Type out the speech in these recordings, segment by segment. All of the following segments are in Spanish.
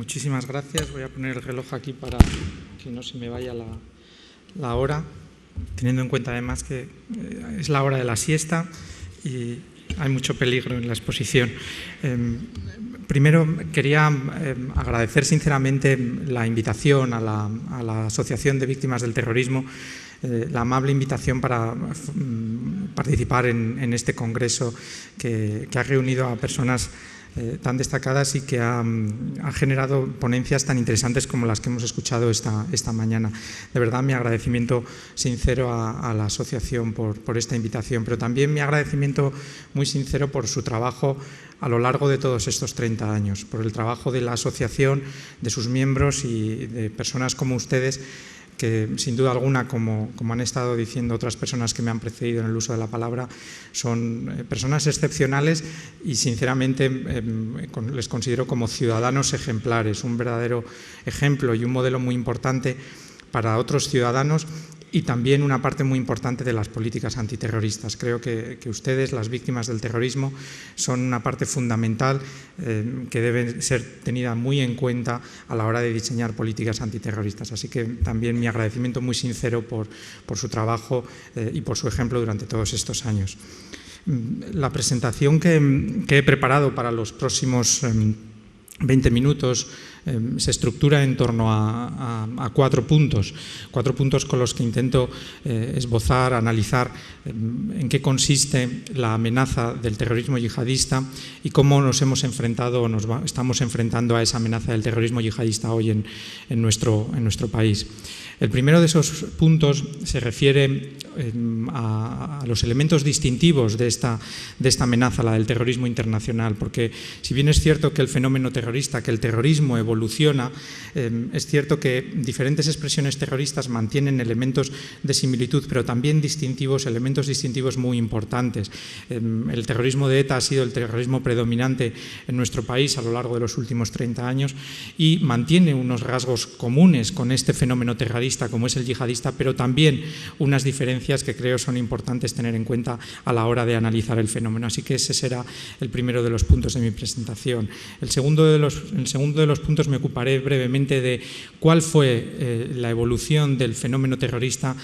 Muchísimas gracias. Voy a poner el reloj aquí para que no se me vaya la hora, teniendo en cuenta además que es la hora de la siesta y hay mucho peligro en la exposición. Primero quería agradecer sinceramente la invitación a la Asociación de Víctimas del Terrorismo, la amable invitación para participar en este congreso que ha reunido a personas tan destacadas y que ha generado ponencias tan interesantes como las que hemos escuchado esta mañana. De verdad, mi agradecimiento sincero a la asociación por esta invitación, pero también mi agradecimiento muy sincero por su trabajo a lo largo de todos estos 30 años, por el trabajo de la asociación, de sus miembros y de personas como ustedes, que sin duda alguna, como han estado diciendo otras personas que me han precedido en el uso de la palabra, son personas excepcionales y sinceramente les considero como ciudadanos ejemplares, un verdadero ejemplo y un modelo muy importante para otros ciudadanos y también una parte muy importante de las políticas antiterroristas. Creo que ustedes, las víctimas del terrorismo, son una parte fundamental que debe ser tenida muy en cuenta a la hora de diseñar políticas antiterroristas. Así que también mi agradecimiento muy sincero por su trabajo y por su ejemplo durante todos estos años. La presentación que he preparado para los próximos 20 minutos se estructura en torno a 4 puntos con los que intento esbozar, analizar en qué consiste la amenaza del terrorismo yihadista y cómo nos hemos enfrentado o estamos enfrentando a esa amenaza del terrorismo yihadista hoy en nuestro país. El primero de esos puntos se refiere a los elementos distintivos de esta amenaza, la del terrorismo internacional, porque si bien es cierto que el fenómeno terrorista, que el terrorismo evoluciona, es cierto que diferentes expresiones terroristas mantienen elementos de similitud, pero también elementos distintivos muy importantes. El terrorismo de ETA ha sido el terrorismo predominante en nuestro país a lo largo de los últimos 30 años y mantiene unos rasgos comunes con este fenómeno terrorista como es el yihadista, pero también unas diferencias que creo son importantes tener en cuenta a la hora de analizar el fenómeno. Así que ese será el primero de los puntos de mi presentación. El segundo de los puntos me ocuparé brevemente de cuál fue la evolución del fenómeno terrorista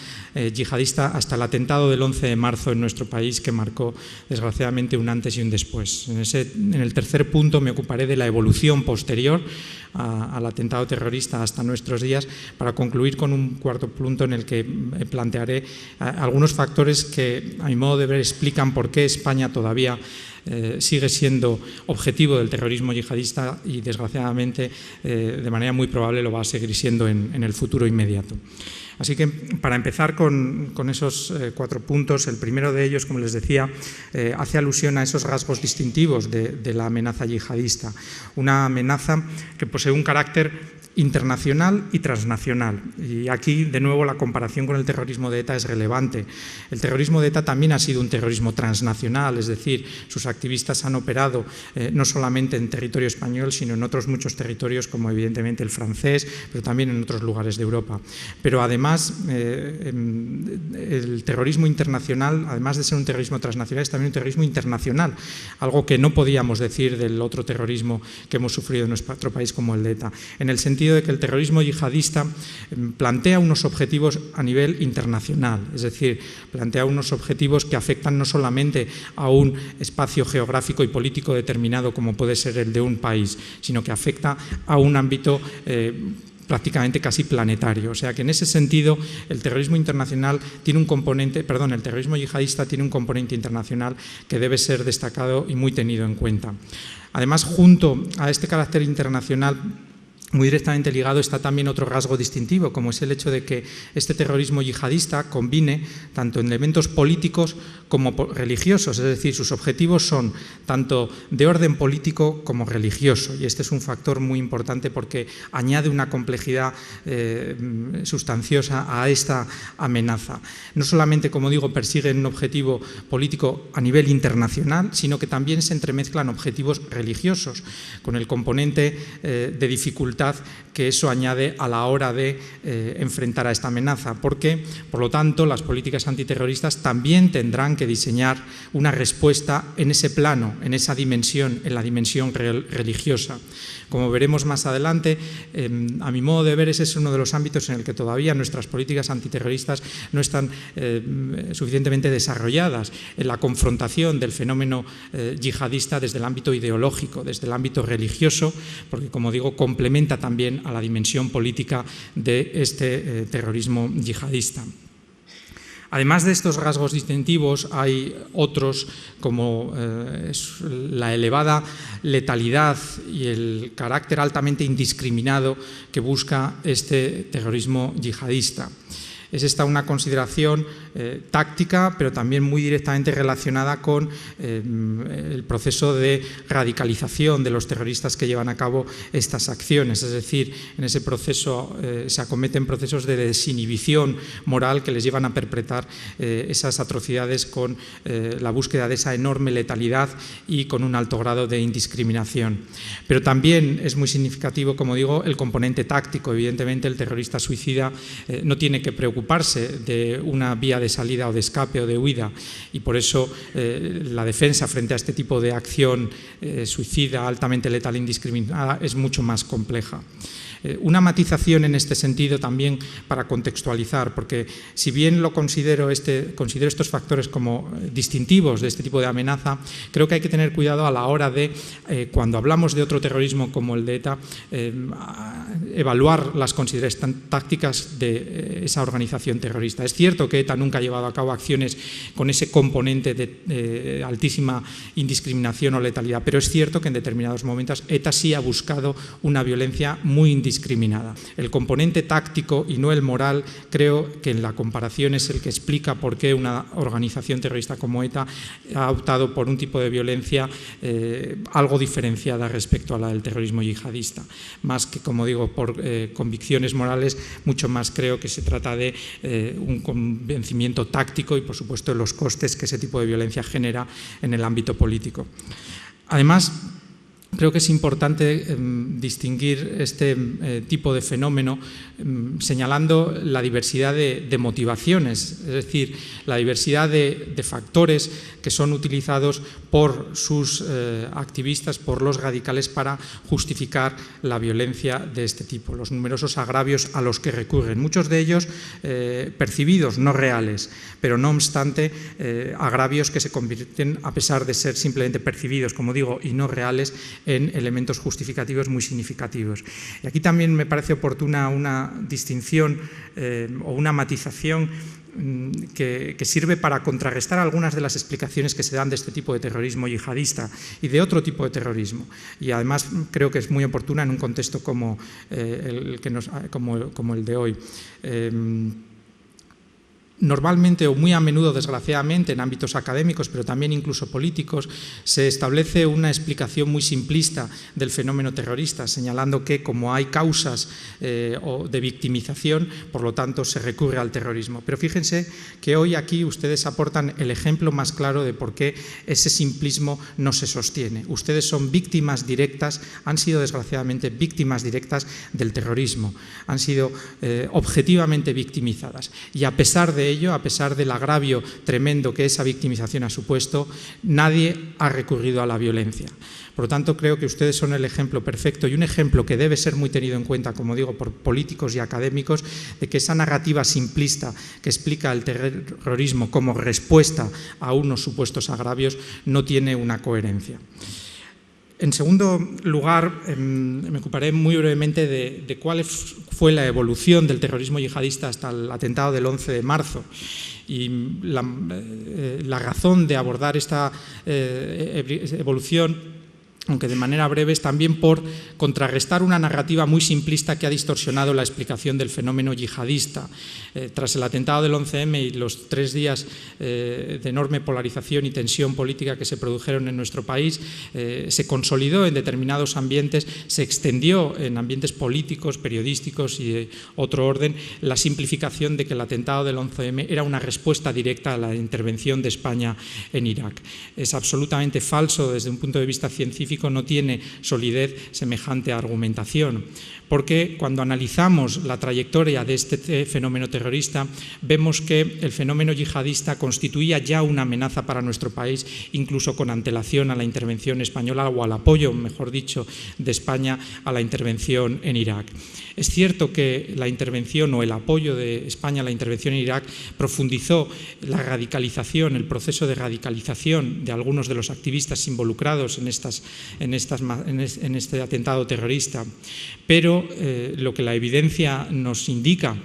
yihadista hasta el atentado del 11 de marzo en nuestro país, que marcó desgraciadamente un antes y un después. En el tercer punto me ocuparé de la evolución posterior al atentado terrorista hasta nuestros días, para concluir con un cuarto punto en el que plantearé algunos factores que, a mi modo de ver, explican por qué España todavía sigue siendo objetivo del terrorismo yihadista y, desgraciadamente, de manera muy probable lo va a seguir siendo en el futuro inmediato. Así que, para empezar con esos 4 puntos, el primero de ellos, como les decía, hace alusión a esos rasgos distintivos de la amenaza yihadista. Una amenaza que posee un carácter internacional y transnacional. Y aquí, de nuevo, la comparación con el terrorismo de ETA es relevante. El terrorismo de ETA también ha sido un terrorismo transnacional, es decir, sus activistas han operado no solamente en territorio español, sino en otros muchos territorios, como evidentemente el francés, pero también en otros lugares de Europa. Pero además, el terrorismo internacional, además de ser un terrorismo transnacional, es también un terrorismo internacional, algo que no podíamos decir del otro terrorismo que hemos sufrido en nuestro país, como el de ETA, en el sentido de que el terrorismo yihadista plantea unos objetivos a nivel internacional, es decir, plantea unos objetivos que afectan no solamente a un espacio geográfico y político determinado como puede ser el de un país, sino que afecta a un ámbito prácticamente casi planetario. O sea que en ese sentido el terrorismo yihadista tiene un componente internacional que debe ser destacado y muy tenido en cuenta. Además, junto a este carácter internacional, muy directamente ligado está también otro rasgo distintivo, como es el hecho de que este terrorismo yihadista combine tanto elementos políticos como religiosos, es decir, sus objetivos son tanto de orden político como religioso, y este es un factor muy importante porque añade una complejidad sustanciosa a esta amenaza. No solamente, como digo, persiguen un objetivo político a nivel internacional, sino que también se entremezclan objetivos religiosos, con el componente de dificultad dificultad que eso añade a la hora de enfrentar a esta amenaza, porque, por lo tanto, las políticas antiterroristas también tendrán que diseñar una respuesta en ese plano, en esa dimensión, en la dimensión religiosa. Como veremos más adelante, a mi modo de ver, ese es uno de los ámbitos en el que todavía nuestras políticas antiterroristas no están suficientemente desarrolladas, en la confrontación del fenómeno yihadista desde el ámbito ideológico, desde el ámbito religioso, porque, como digo, complementa también a la dimensión política de este terrorismo yihadista. Además de estos rasgos distintivos, hay otros como la elevada letalidad y el carácter altamente indiscriminado que busca este terrorismo yihadista. Es esta una consideración táctica, pero también muy directamente relacionada con el proceso de radicalización de los terroristas que llevan a cabo estas acciones. Es decir, en ese proceso se acometen procesos de desinhibición moral que les llevan a perpetrar esas atrocidades con la búsqueda de esa enorme letalidad y con un alto grado de indiscriminación. Pero también es muy significativo, como digo, el componente táctico. Evidentemente, el terrorista suicida no tiene que preocuparse de una vía de salida o de escape o de huida, y por eso la defensa frente a este tipo de acción suicida, altamente letal e indiscriminada, es mucho más compleja. Una matización en este sentido también para contextualizar, porque si bien considero estos factores como distintivos de este tipo de amenaza, creo que hay que tener cuidado a la hora de, cuando hablamos de otro terrorismo como el de ETA, evaluar las consideraciones tácticas de esa organización terrorista. Es cierto que ETA nunca ha llevado a cabo acciones con ese componente de altísima indiscriminación o letalidad, pero es cierto que en determinados momentos ETA sí ha buscado una violencia muy indiscriminada. El componente táctico y no el moral, creo que en la comparación es el que explica por qué una organización terrorista como ETA ha optado por un tipo de violencia algo diferenciada respecto a la del terrorismo yihadista. Más que, como digo, por convicciones morales, mucho más creo que se trata de un convencimiento táctico y, por supuesto, los costes que ese tipo de violencia genera en el ámbito político. Además, creo que es importante distinguir este tipo de fenómeno señalando la diversidad de motivaciones, es decir, la diversidad de factores que son utilizados por sus activistas, por los radicales, para justificar la violencia de este tipo, los numerosos agravios a los que recurren, muchos de ellos percibidos, no reales, pero no obstante agravios que se convierten, a pesar de ser simplemente percibidos, como digo, y no reales, en elementos justificativos muy significativos. Y aquí también me parece oportuna una distinción o una matización que sirve para contrarrestar algunas de las explicaciones que se dan de este tipo de terrorismo yihadista y de otro tipo de terrorismo. Y además creo que es muy oportuna en un contexto como el de hoy. Normalmente, o muy a menudo, desgraciadamente, en ámbitos académicos, pero también incluso políticos, se establece una explicación muy simplista del fenómeno terrorista, señalando que, como hay causas de victimización, por lo tanto se recurre al terrorismo. Pero fíjense que hoy aquí ustedes aportan el ejemplo más claro de por qué ese simplismo no se sostiene. Ustedes son víctimas directas, han sido desgraciadamente víctimas directas del terrorismo, han sido objetivamente victimizadas, y a pesar de ello, a pesar del agravio tremendo que esa victimización ha supuesto, nadie ha recurrido a la violencia. Por lo tanto, creo que ustedes son el ejemplo perfecto y un ejemplo que debe ser muy tenido en cuenta, como digo, por políticos y académicos, de que esa narrativa simplista que explica el terrorismo como respuesta a unos supuestos agravios no tiene una coherencia. En segundo lugar, me ocuparé muy brevemente de cuál fue la evolución del terrorismo yihadista hasta el atentado del 11 de marzo. Y la razón de abordar esta evolución, aunque de manera breve, es también por contrarrestar una narrativa muy simplista que ha distorsionado la explicación del fenómeno yihadista. Tras el atentado del 11M y los 3 días de enorme polarización y tensión política que se produjeron en nuestro país, se consolidó en determinados ambientes, se extendió en ambientes políticos, periodísticos y de otro orden, la simplificación de que el atentado del 11M era una respuesta directa a la intervención de España en Irak. Es absolutamente falso desde un punto de vista científico científico no tiene solidez semejante argumentación, porque cuando analizamos la trayectoria de este fenómeno terrorista, vemos que el fenómeno yihadista constituía ya una amenaza para nuestro país, incluso con antelación a la intervención española, o al apoyo, mejor dicho, de España a la intervención en Irak. Es cierto que la intervención o el apoyo de España a la intervención en Irak profundizó la radicalización, el proceso de radicalización de algunos de los activistas involucrados en este atentado terrorista, pero lo que la evidencia nos indica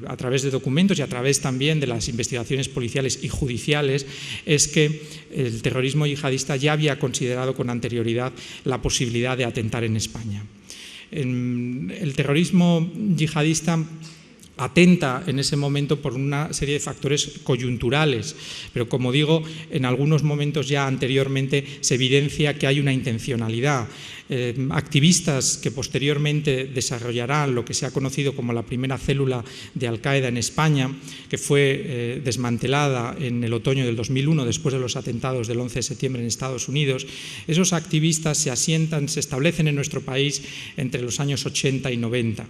a través de documentos y a través también de las investigaciones policiales y judiciales es que el terrorismo yihadista ya había considerado con anterioridad la posibilidad de atentar en España. El terrorismo yihadista atenta en ese momento por una serie de factores coyunturales, pero como digo, en algunos momentos ya anteriormente se evidencia que hay una intencionalidad. Activistas que posteriormente desarrollarán lo que se ha conocido como la primera célula de Al-Qaeda en España, que fue desmantelada en el otoño del 2001 después de los atentados del 11 de septiembre en Estados Unidos. Esos activistas se establecen en nuestro país entre los años 80 y 90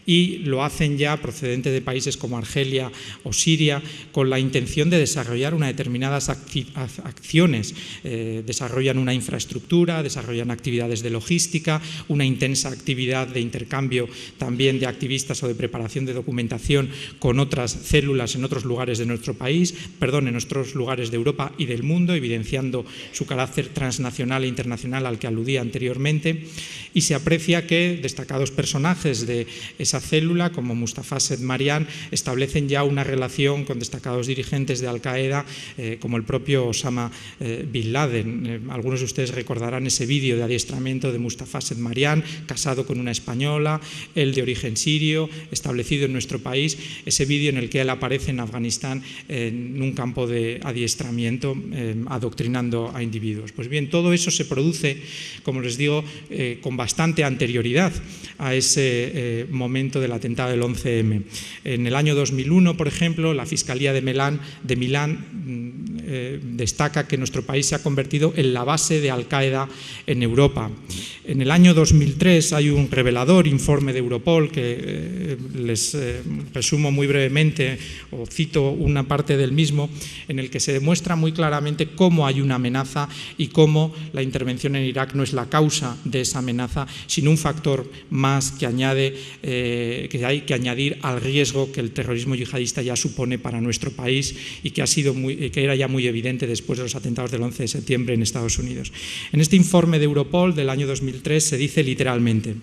y lo hacen ya procedente de países como Argelia o Siria con la intención de desarrollar unas determinadas acciones. Desarrollan una infraestructura, desarrollan actividades de logística, una intensa actividad de intercambio también de activistas o de preparación de documentación con otras células en otros lugares de nuestro país, en otros lugares de Europa y del mundo, evidenciando su carácter transnacional e internacional al que aludía anteriormente, y se aprecia que destacados personajes de esa célula, como Mustafa Sedmarian, establecen ya una relación con destacados dirigentes de Al-Qaeda, como el propio Osama Bin Laden. Algunos de ustedes recordarán ese vídeo de adiestramiento de Mustafa Sedmarian, casado con una española, él de origen sirio, establecido en nuestro país, ese vídeo en el que él aparece en Afganistán en un campo de adiestramiento, adoctrinando a individuos. Pues bien, todo eso se produce, como les digo, con bastante anterioridad a ese momento del atentado del 11M. En el año 2001, por ejemplo, la Fiscalía de Milán destaca que nuestro país se ha convertido en la base de Al-Qaeda en Europa. En el año 2003 hay un revelador informe de Europol que les resumo muy brevemente o cito una parte del mismo, en el que se demuestra muy claramente cómo hay una amenaza y cómo la intervención en Irak no es la causa de esa amenaza, sino un factor más que que hay que añadir al riesgo que el terrorismo yihadista ya supone para nuestro país y que era ya muy evidente después de los atentados del 11 de septiembre en Estados Unidos. En este informe de Europol del año 2003 se dice literalmente: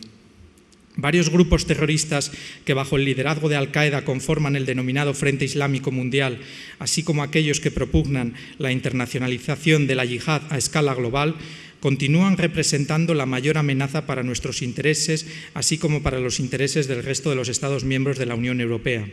varios grupos terroristas que bajo el liderazgo de Al-Qaeda conforman el denominado Frente Islámico Mundial, así como aquellos que propugnan la internacionalización de la yihad a escala global, continúan representando la mayor amenaza para nuestros intereses, así como para los intereses del resto de los Estados miembros de la Unión Europea.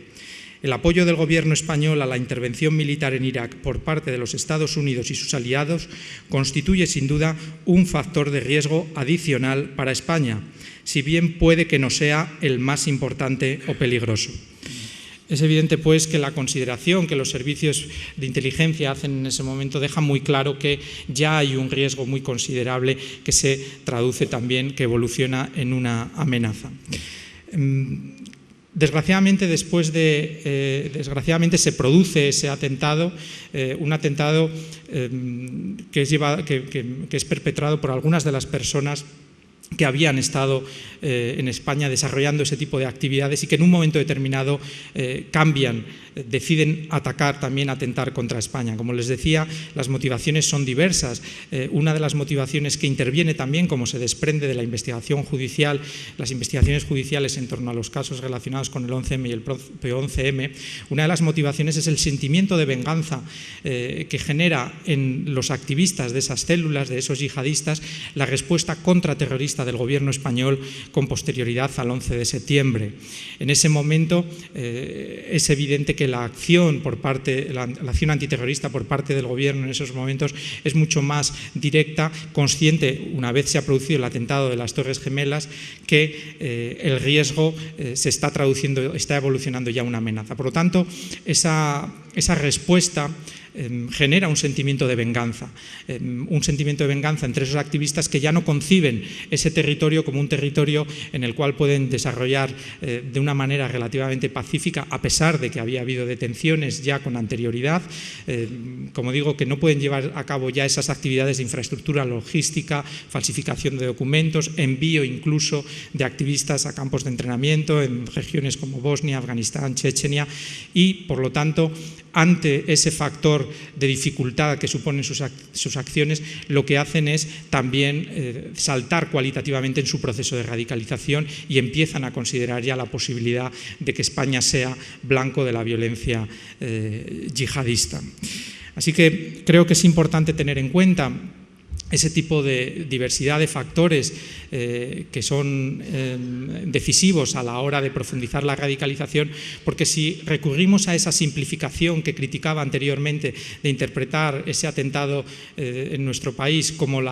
El apoyo del Gobierno español a la intervención militar en Irak por parte de los Estados Unidos y sus aliados constituye sin duda un factor de riesgo adicional para España, si bien puede que no sea el más importante o peligroso. Es evidente, pues, que la consideración que los servicios de inteligencia hacen en ese momento deja muy claro que ya hay un riesgo muy considerable que se traduce también, que evoluciona en una amenaza. Desgraciadamente, desgraciadamente se produce ese atentado, un atentado que es perpetrado por algunas de las personas que habían estado en España desarrollando ese tipo de actividades y que en un momento determinado deciden atacar, también atentar contra España. Como les decía, las motivaciones son diversas. Una de las motivaciones que interviene también, como se desprende de la investigación judicial, las investigaciones judiciales en torno a los casos relacionados con el 11M y el propio 11M, una de las motivaciones es el sentimiento de venganza que genera en los activistas de esas células, de esos yihadistas, la respuesta contraterrorista del gobierno español con posterioridad al 11 de septiembre. En ese momento es evidente que la acción antiterrorista por parte del gobierno en esos momentos es mucho más directa, consciente, una vez se ha producido el atentado de las Torres Gemelas, que el riesgo se está traduciendo, está evolucionando ya una amenaza. Por lo tanto, esa respuesta genera un sentimiento de venganza entre esos activistas que ya no conciben ese territorio como un territorio en el cual pueden desarrollar de una manera relativamente pacífica, a pesar de que había habido detenciones ya con anterioridad, como digo, que no pueden llevar a cabo ya esas actividades de infraestructura logística, falsificación de documentos, envío incluso de activistas a campos de entrenamiento en regiones como Bosnia, Afganistán, Chechenia, y por lo tanto, ante ese factor de dificultad que suponen sus acciones, lo que hacen es también saltar cualitativamente en su proceso de radicalización y empiezan a considerar ya la posibilidad de que España sea blanco de la violencia yihadista. Así que creo que es importante tener en cuenta ese tipo de diversidad de factores que son decisivos a la hora de profundizar la radicalización, porque si recurrimos a esa simplificación que criticaba anteriormente de interpretar ese atentado en nuestro país como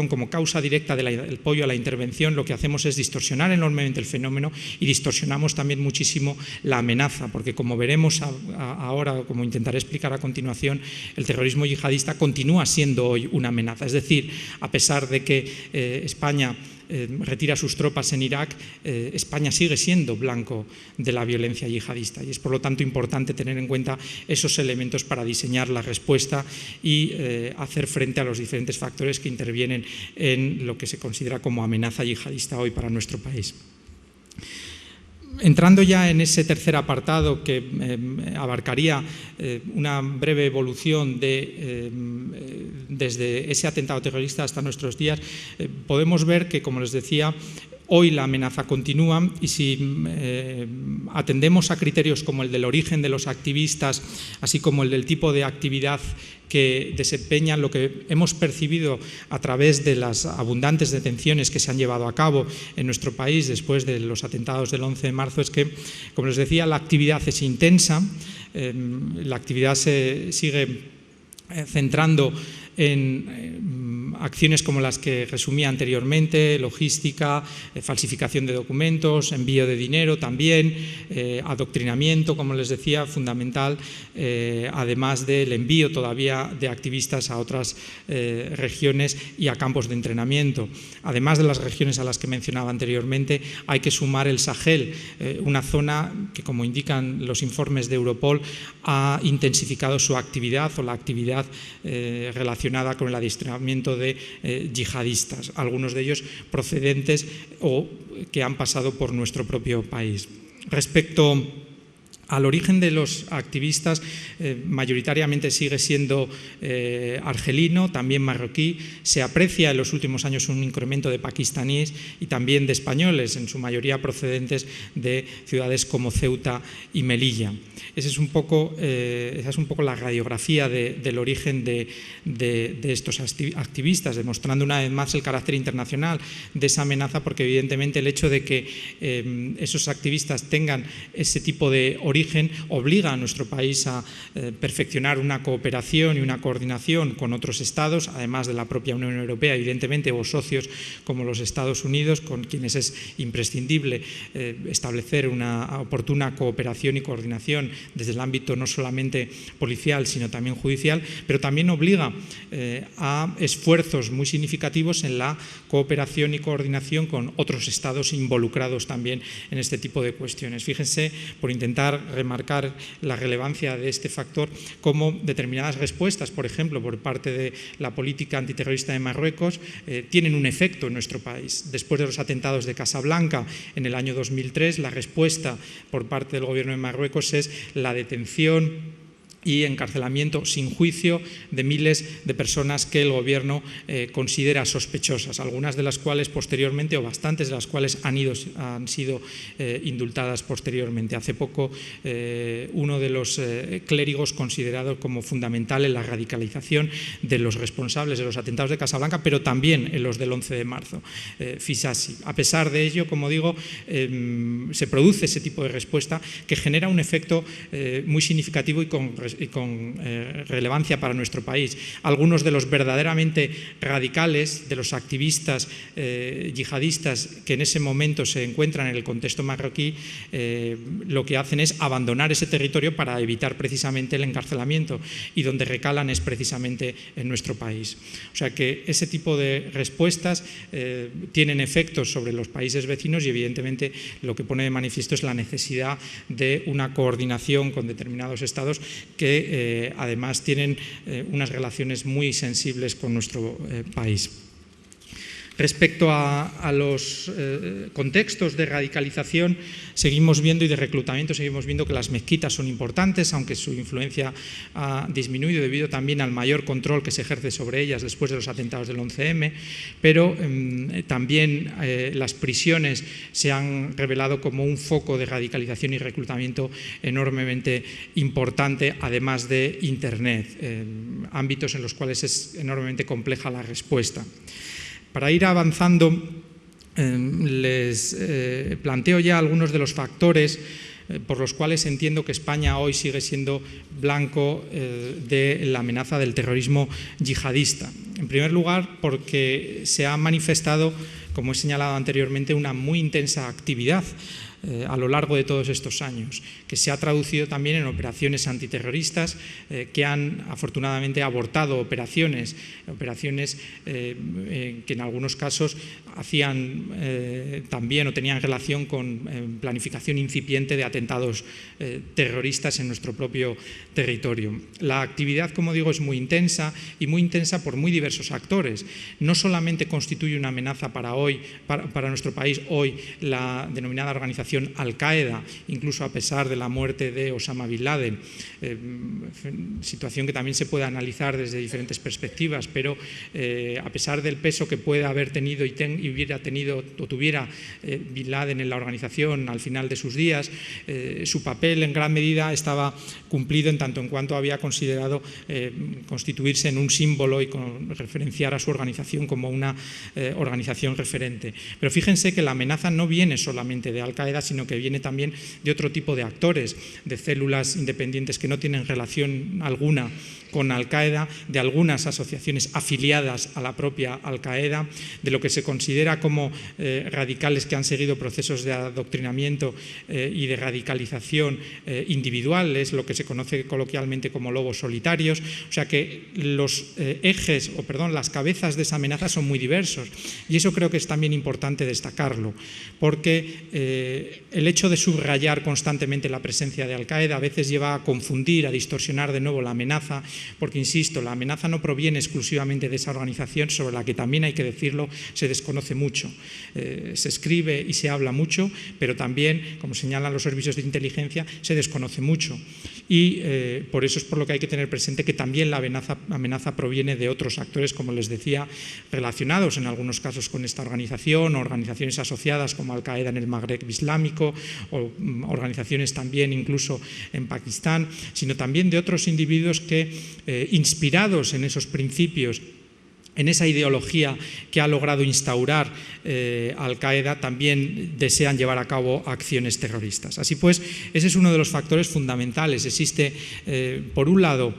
como causa directa del apoyo a la intervención, lo que hacemos es distorsionar enormemente el fenómeno y distorsionamos también muchísimo la amenaza, porque como veremos ahora, como intentaré explicar a continuación, el terrorismo yihadista continúa siendo hoy una amenaza. Es decir, a pesar de que España retira sus tropas en Irak, España sigue siendo blanco de la violencia yihadista y es por lo tanto importante tener en cuenta esos elementos para diseñar la respuesta y hacer frente a los diferentes factores que intervienen en lo que se considera como amenaza yihadista hoy para nuestro país. Entrando ya en ese tercer apartado que abarcaría una breve evolución desde ese atentado terrorista hasta nuestros días, podemos ver que, como les decía, hoy la amenaza continúa y si atendemos a criterios como el del origen de los activistas, así como el del tipo de actividad que desempeñan, lo que hemos percibido a través de las abundantes detenciones que se han llevado a cabo en nuestro país después de los atentados del 11 de marzo es que, como les decía, la actividad es intensa, la actividad se sigue centrando en acciones como las que resumía anteriormente, logística, falsificación de documentos, envío de dinero también, adoctrinamiento, como les decía, fundamental, además del envío todavía de activistas a otras regiones y a campos de entrenamiento. Además de las regiones a las que mencionaba anteriormente, hay que sumar el Sahel, una zona que, como indican los informes de Europol, ha intensificado su actividad o la actividad relacionada con el adiestramiento de yihadistas, algunos de ellos procedentes o que han pasado por nuestro propio país. Respecto al origen de los activistas, mayoritariamente sigue siendo argelino, también marroquí. Se aprecia en los últimos años un incremento de pakistaníes y también de españoles, en su mayoría procedentes de ciudades como Ceuta y Melilla. Esa es un poco la radiografía del origen de estos activistas, demostrando una vez más el carácter internacional de esa amenaza, porque evidentemente el hecho de que esos activistas tengan ese tipo de origen obliga a nuestro país a perfeccionar una cooperación y una coordinación con otros estados, además de la propia Unión Europea, evidentemente, o socios como los Estados Unidos, con quienes es imprescindible establecer una oportuna cooperación y coordinación desde el ámbito no solamente policial, sino también judicial, pero también obliga a esfuerzos muy significativos en la cooperación y coordinación con otros estados involucrados también en este tipo de cuestiones. Fíjense, por intentar remarcar la relevancia de este factor, como determinadas respuestas, por ejemplo, por parte de la política antiterrorista de Marruecos, tienen un efecto en nuestro país. Después de los atentados de Casablanca en el año 2003, la respuesta por parte del gobierno de Marruecos es la detención y encarcelamiento sin juicio de miles de personas que el gobierno considera sospechosas, algunas de las cuales posteriormente, o bastantes de las cuales han sido indultadas posteriormente. Hace poco uno de los clérigos considerado como fundamental en la radicalización de los responsables de los atentados de Casablanca, pero también en los del 11 de marzo, Fisasi. A pesar de ello, como digo, se produce ese tipo de respuesta que genera un efecto muy significativo y con relevancia para nuestro país. Algunos de los verdaderamente radicales, de los activistas yihadistas que en ese momento se encuentran en el contexto marroquí, lo que hacen es abandonar ese territorio para evitar precisamente el encarcelamiento, y donde recalan es precisamente en nuestro país. O sea que ese tipo de respuestas tienen efectos sobre los países vecinos, y evidentemente lo que pone de manifiesto es la necesidad de una coordinación con determinados estados que además tienen unas relaciones muy sensibles con nuestro país. Respecto a los contextos de radicalización seguimos viendo y de reclutamiento seguimos viendo que las mezquitas son importantes, aunque su influencia ha disminuido debido también al mayor control que se ejerce sobre ellas después de los atentados del 11M, pero también las prisiones se han revelado como un foco de radicalización y reclutamiento enormemente importante, además de Internet, ámbitos en los cuales es enormemente compleja la respuesta. Para ir avanzando, les planteo ya algunos de los factores por los cuales entiendo que España hoy sigue siendo blanco de la amenaza del terrorismo yihadista. En primer lugar, porque se ha manifestado, como he señalado anteriormente, una muy intensa actividad a lo largo de todos estos años, que se ha traducido también en operaciones antiterroristas que han afortunadamente abortado operaciones que en algunos casos hacían también o tenían relación con planificación incipiente de atentados terroristas en nuestro propio territorio. La actividad, como digo, es muy intensa y muy intensa por muy diversos actores. No solamente constituye una amenaza para nuestro país hoy la denominada organización Al-Qaeda, incluso a pesar de la muerte de Osama Bin Laden, situación que también se puede analizar desde diferentes perspectivas, pero a pesar del peso que puede haber tenido y hubiera tenido o tuviera Bin Laden en la organización al final de sus días, su papel en gran medida estaba cumplido en tanto en cuanto había considerado constituirse en un símbolo y referenciar a su organización como una organización referente. Pero fíjense que la amenaza no viene solamente de Al-Qaeda, sino que viene también de otro tipo de actores, de células independientes que no tienen relación alguna con Al-Qaeda, de algunas asociaciones afiliadas a la propia Al-Qaeda, de lo que se considera como radicales que han seguido procesos de adoctrinamiento y de radicalización individual, es lo que se conoce coloquialmente como lobos solitarios. O sea que los las cabezas de esa amenaza son muy diversos, y eso creo que es también importante destacarlo, porque el hecho de subrayar constantemente la presencia de Al-Qaeda a veces lleva a confundir, a distorsionar de nuevo la amenaza, porque, insisto, la amenaza no proviene exclusivamente de esa organización, sobre la que también, hay que decirlo, se desconoce mucho. Se escribe y se habla mucho, pero también, como señalan los servicios de inteligencia, se desconoce mucho. Y por eso es por lo que hay que tener presente que también la amenaza proviene de otros actores, como les decía, relacionados en algunos casos con esta organización, o organizaciones asociadas como Al-Qaeda en el Magreb islámico, o organizaciones también incluso en Pakistán, sino también de otros individuos que, inspirados en esos principios, en esa ideología que ha logrado instaurar Al-Qaeda, también desean llevar a cabo acciones terroristas. Así pues, ese es uno de los factores fundamentales. Existe, por un lado,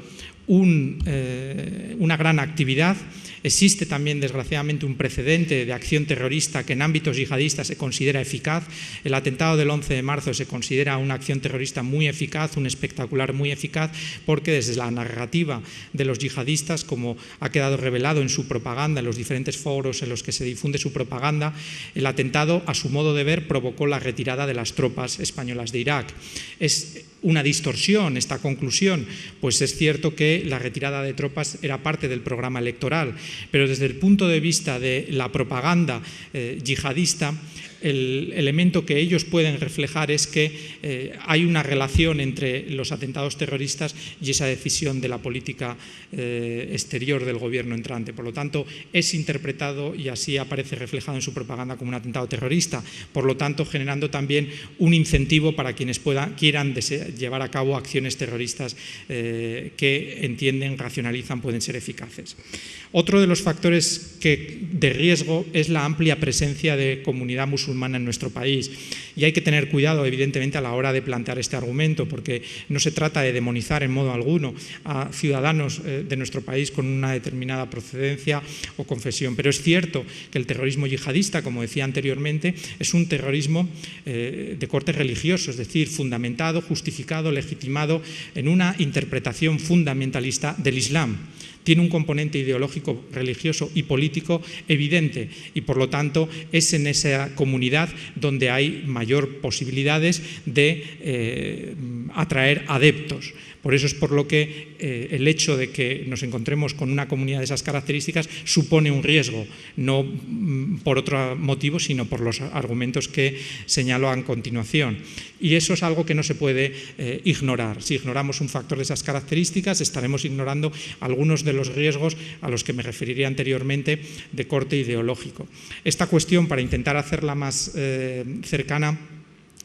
una gran actividad. Existe también, desgraciadamente, un precedente de acción terrorista que en ámbitos yihadistas se considera eficaz. El atentado del 11 de marzo se considera una acción terrorista muy eficaz, un espectacular muy eficaz, porque desde la narrativa de los yihadistas, como ha quedado revelado en su propaganda, en los diferentes foros en los que se difunde su propaganda, el atentado, a su modo de ver, provocó la retirada de las tropas españolas de Irak. Es una distorsión esta conclusión, pues es cierto que la retirada de tropas era parte del programa electoral, pero desde el punto de vista de la propaganda yihadista, el elemento que ellos pueden reflejar es que hay una relación entre los atentados terroristas y esa decisión de la política exterior del gobierno entrante. Por lo tanto, es interpretado y así aparece reflejado en su propaganda como un atentado terrorista, por lo tanto generando también un incentivo para quienes quieran llevar a cabo acciones terroristas que entienden, racionalizan, pueden ser eficaces. Otro de los factores de riesgo es la amplia presencia de comunidad musulmana musulmana en nuestro país. Y hay que tener cuidado, evidentemente, a la hora de plantear este argumento, porque no se trata de demonizar en modo alguno a ciudadanos de nuestro país con una determinada procedencia o confesión. Pero es cierto que el terrorismo yihadista, como decía anteriormente, es un terrorismo de corte religioso, es decir, fundamentado, justificado, legitimado en una interpretación fundamentalista del Islam. Tiene un componente ideológico, religioso y político evidente y, por lo tanto, es en esa comunidad donde hay mayor posibilidades de atraer adeptos. Por eso es por lo que el hecho de que nos encontremos con una comunidad de esas características supone un riesgo, no por otro motivo, sino por los argumentos que señalo a continuación. Y eso es algo que no se puede ignorar. Si ignoramos un factor de esas características, estaremos ignorando algunos de los riesgos a los que me referiría anteriormente de corte ideológico. Esta cuestión, para intentar hacerla más cercana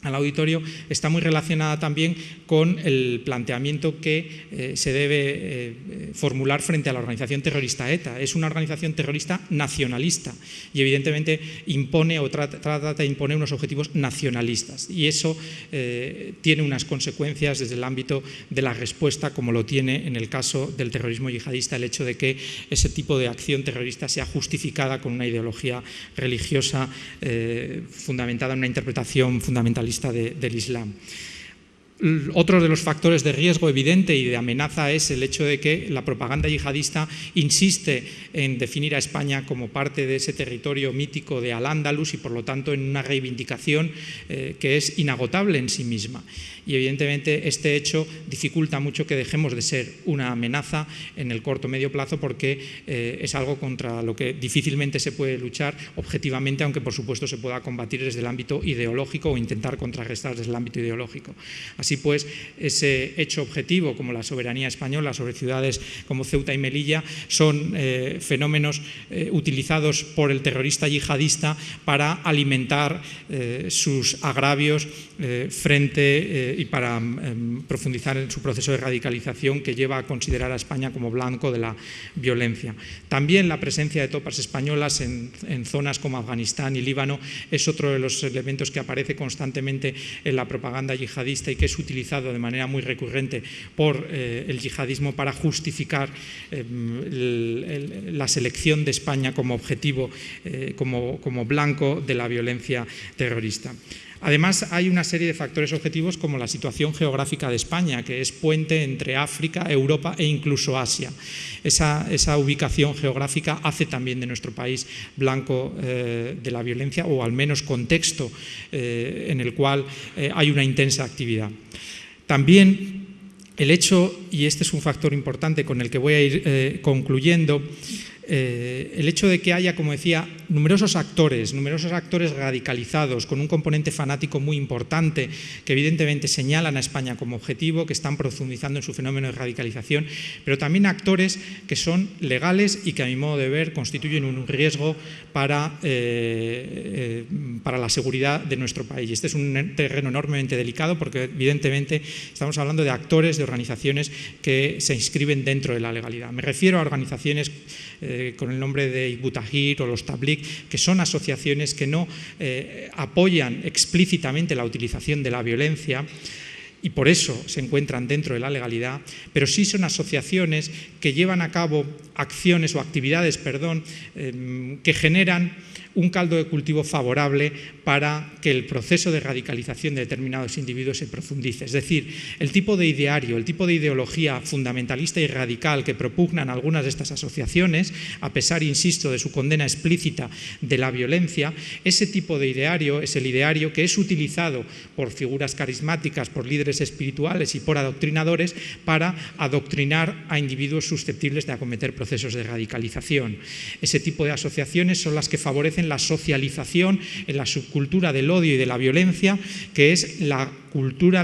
al auditorio, está muy relacionada también con el planteamiento que se debe formular frente a la organización terrorista ETA. Es una organización terrorista nacionalista y evidentemente impone o trata de imponer unos objetivos nacionalistas, y eso tiene unas consecuencias desde el ámbito de la respuesta, como lo tiene en el caso del terrorismo yihadista el hecho de que ese tipo de acción terrorista sea justificada con una ideología religiosa fundamentada en una interpretación fundamentalista del Islam. Otro de los factores de riesgo evidente y de amenaza es el hecho de que la propaganda yihadista insiste en definir a España como parte de ese territorio mítico de Al-Ándalus y, por lo tanto, en una reivindicación que es inagotable en sí misma. Y, evidentemente, este hecho dificulta mucho que dejemos de ser una amenaza en el corto o medio plazo, porque es algo contra lo que difícilmente se puede luchar objetivamente, aunque, por supuesto, se pueda combatir desde el ámbito ideológico o intentar contrarrestar desde el ámbito ideológico. Así pues, ese hecho objetivo, como la soberanía española sobre ciudades como Ceuta y Melilla, son fenómenos utilizados por el terrorista yihadista para alimentar sus agravios y para profundizar en su proceso de radicalización, que lleva a considerar a España como blanco de la violencia. También la presencia de tropas españolas en zonas como Afganistán y Líbano es otro de los elementos que aparece constantemente en la propaganda yihadista y que es utilizado de manera muy recurrente por el yihadismo para justificar la selección de España como objetivo, como blanco de la violencia terrorista. Además, hay una serie de factores objetivos como la situación geográfica de España, que es puente entre África, Europa e incluso Asia. Esa ubicación geográfica hace también de nuestro país blanco de la violencia, o al menos contexto en el cual hay una intensa actividad. También el hecho, y este es un factor importante con el que voy a ir concluyendo, el hecho de que haya, como decía, numerosos actores radicalizados con un componente fanático muy importante, que evidentemente señalan a España como objetivo, que están profundizando en su fenómeno de radicalización, pero también actores que son legales y que, a mi modo de ver, constituyen un riesgo para la seguridad de nuestro país. Este es un terreno enormemente delicado, porque evidentemente estamos hablando de actores, de organizaciones que se inscriben dentro de la legalidad. Me refiero a organizaciones con el nombre de Hizb ut-Tahrir o los Tabligh, que son asociaciones que no apoyan explícitamente la utilización de la violencia y por eso se encuentran dentro de la legalidad, pero sí son asociaciones que llevan a cabo acciones o actividades, que generan un caldo de cultivo favorable para que el proceso de radicalización de determinados individuos se profundice. Es decir, el tipo de ideario, el tipo de ideología fundamentalista y radical que propugnan algunas de estas asociaciones, a pesar, insisto, de su condena explícita de la violencia, ese tipo de ideario es el ideario que es utilizado por figuras carismáticas, por líderes espirituales y por adoctrinadores para adoctrinar a individuos susceptibles de acometer procesos de radicalización. Ese tipo de asociaciones son las que favorecen la socialización en la subcultura del odio y de la violencia, que es la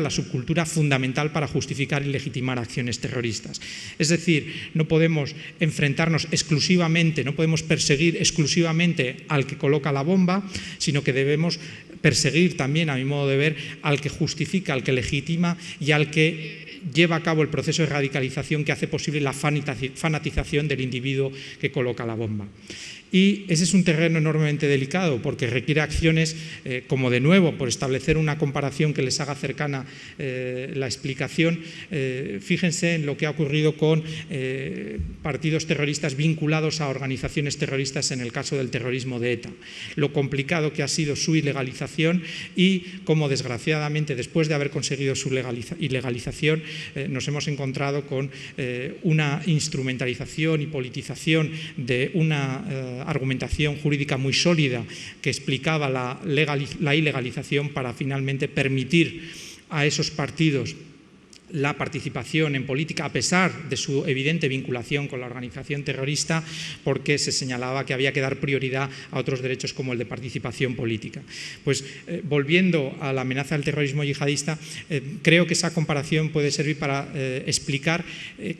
subcultura fundamental para justificar y legitimar acciones terroristas. Es decir, no podemos enfrentarnos exclusivamente, no podemos perseguir exclusivamente al que coloca la bomba, sino que debemos perseguir también, a mi modo de ver, al que justifica, al que legitima y al que lleva a cabo el proceso de radicalización que hace posible la fanatización del individuo que coloca la bomba. Y ese es un terreno enormemente delicado porque requiere acciones como, de nuevo, por establecer una comparación que les haga cercana la explicación, fíjense en lo que ha ocurrido con partidos terroristas vinculados a organizaciones terroristas en el caso del terrorismo de ETA, lo complicado que ha sido su ilegalización y cómo, desgraciadamente, después de haber conseguido su ilegalización, nos hemos encontrado con una instrumentalización y politización de una argumentación jurídica muy sólida que explicaba la ilegalización para finalmente permitir a esos partidos la participación en política, a pesar de su evidente vinculación con la organización terrorista, porque se señalaba que había que dar prioridad a otros derechos como el de participación política. Pues volviendo a la amenaza del terrorismo yihadista, creo que esa comparación puede servir para explicar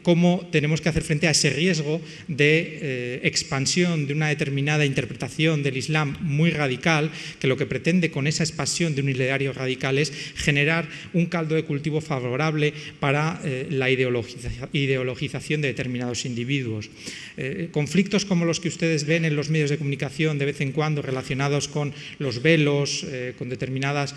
cómo tenemos que hacer frente a ese riesgo de expansión de una determinada interpretación del Islam muy radical, que lo que pretende con esa expansión de un ideario radical es generar un caldo de cultivo favorable para la ideologización de determinados individuos. Conflictos como los que ustedes ven en los medios de comunicación de vez en cuando relacionados con los velos, con determinados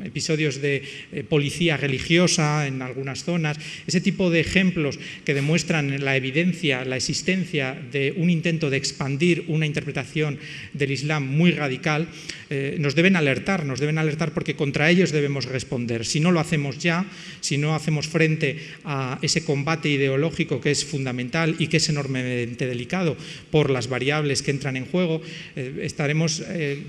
episodios de policía religiosa en algunas zonas, ese tipo de ejemplos que demuestran la evidencia, la existencia de un intento de expandir una interpretación del Islam muy radical, nos deben alertar porque contra ellos debemos responder. Si no lo hacemos ya, si no hacemos frente a ese combate ideológico que es fundamental y que es enormemente delicado por las variables que entran en juego, estaremos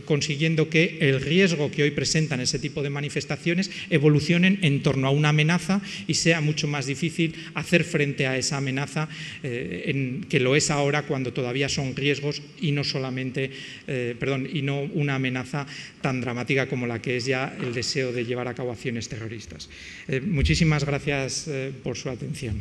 consiguiendo que el riesgo que hoy presentan ese tipo de manifestaciones evolucionen en torno a una amenaza y sea mucho más difícil hacer frente a esa amenaza que lo es ahora, cuando todavía son riesgos y no solamente, y no una amenaza tan dramática como la que es ya el deseo de llevar a cabo acciones terroristas. Muchísimas gracias por su atención.